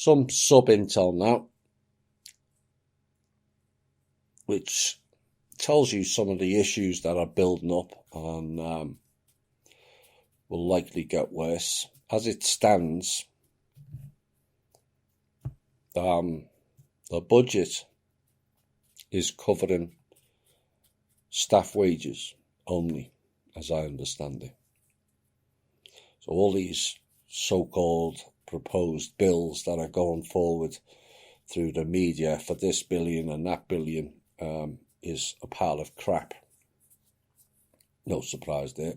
some sub-intel now, which tells you some of the issues that are building up and will likely get worse. As it stands, the budget is covering staff wages only, as I understand it. So all these so-called proposed bills that are going forward through the media for this billion and that billion is a pile of crap. No surprise there.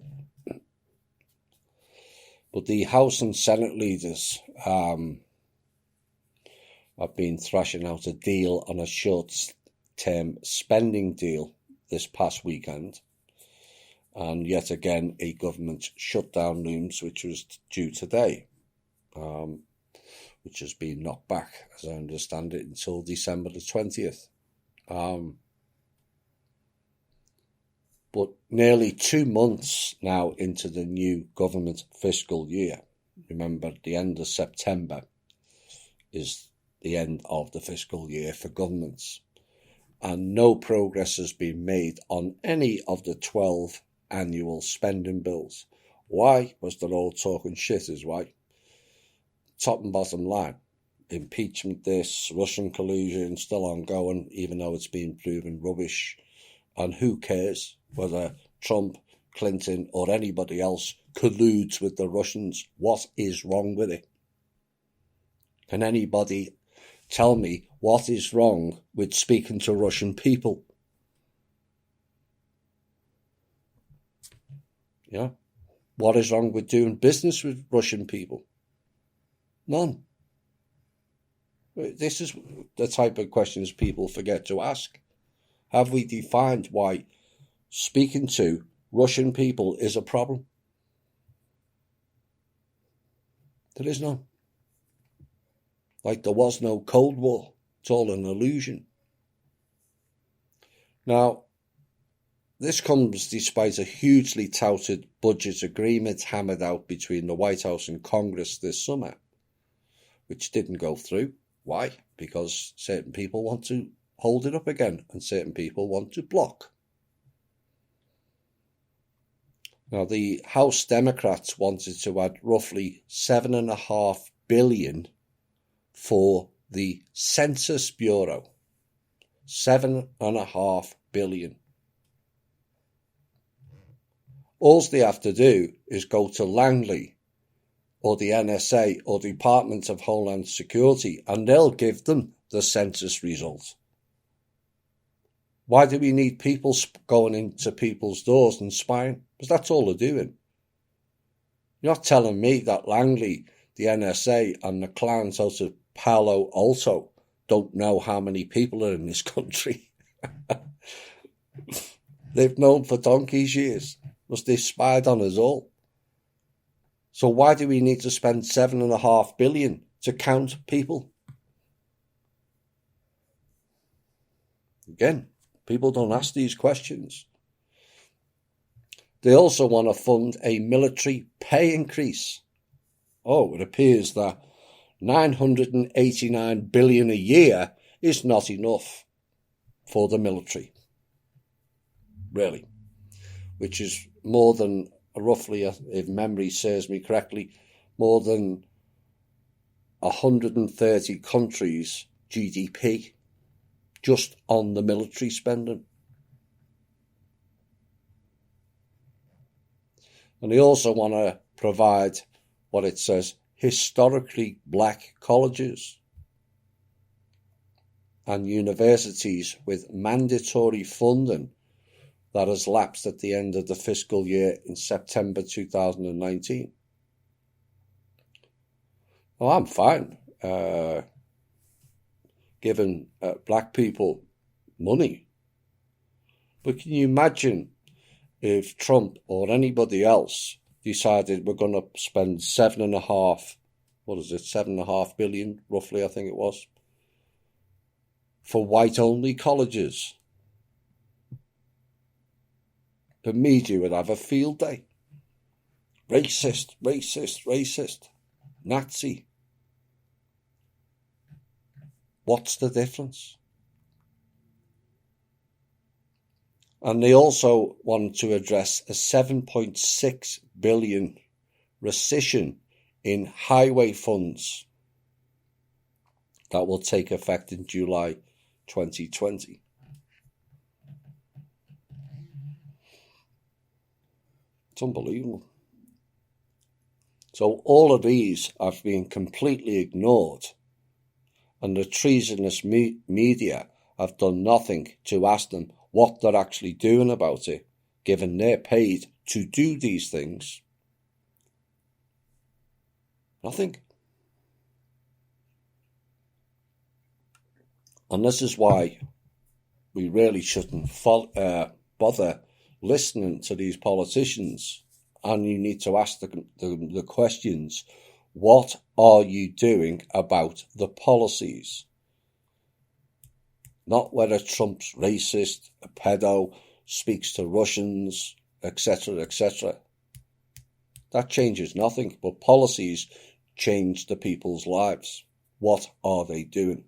But the House and Senate leaders have been thrashing out a deal on a short-term spending deal this past weekend. And yet again, a government shutdown looms, which was due today, which has been knocked back, as I understand it, until December the 20th. But nearly 2 months now into the new government fiscal year, remember the end of September is the end of the fiscal year for governments, and no progress has been made on any of the 12 annual spending bills. Why? Was they're all talking shit is why. Top and bottom line. Impeachment this, Russian collusion still ongoing, even though it's been proven rubbish. And who cares whether Trump, Clinton or anybody else colludes with the Russians? What is wrong with it? Can anybody tell me what is wrong with speaking to Russian people? Yeah. What is wrong with doing business with Russian people? None. This is the type of questions people forget to ask. Have we defined why speaking to Russian people is a problem? There is none. Like there was no Cold War. It's all an illusion. Now, this comes despite a hugely touted budget agreement hammered out between the White House and Congress this summer, which didn't go through. Why? Because certain people want to hold it up again and certain people want to block. Now, the House Democrats wanted to add roughly $7.5 billion for the Census Bureau. $7.5 billion. All they have to do is go to Langley or the NSA or Department of Homeland Security and they'll give them the census results. Why do we need people going into people's doors and spying? Because that's all they're doing. You're not telling me that Langley, the NSA and the clans out of Palo Alto don't know how many people are in this country. They've known for donkey's years. Because they spied on us all. So why do we need to spend $7.5 billion to count people? Again, people don't ask these questions. They also want to fund a military pay increase. Oh, it appears that $989 billion a year is not enough for the military. Really. Which is more than, roughly, if memory serves me correctly, more than 130 countries' GDP just on the military spending. And they also want to provide what it says, historically black colleges and universities with mandatory funding that has lapsed at the end of the fiscal year in September 2019. Well, I'm fine giving black people money. But can you imagine if Trump or anybody else decided we're going to spend $7.5 billion, roughly, I think it was, for white-only colleges? The media would have a field day. Racist, racist, racist. Nazi. What's the difference? And they also wanted to address a 7.6 billion rescission in highway funds that will take effect in July 2020. It's unbelievable. So all of these have been completely ignored, and the treasonous media have done nothing to ask them what they're actually doing about it, given they're paid to do these things. Nothing. And this is why we really shouldn't bother listening to these politicians. And you need to ask the questions, what are you doing about the policies? Not whether Trump's racist, a pedo, speaks to Russians, etc., etc. That changes nothing, but policies change the people's lives. What are they doing?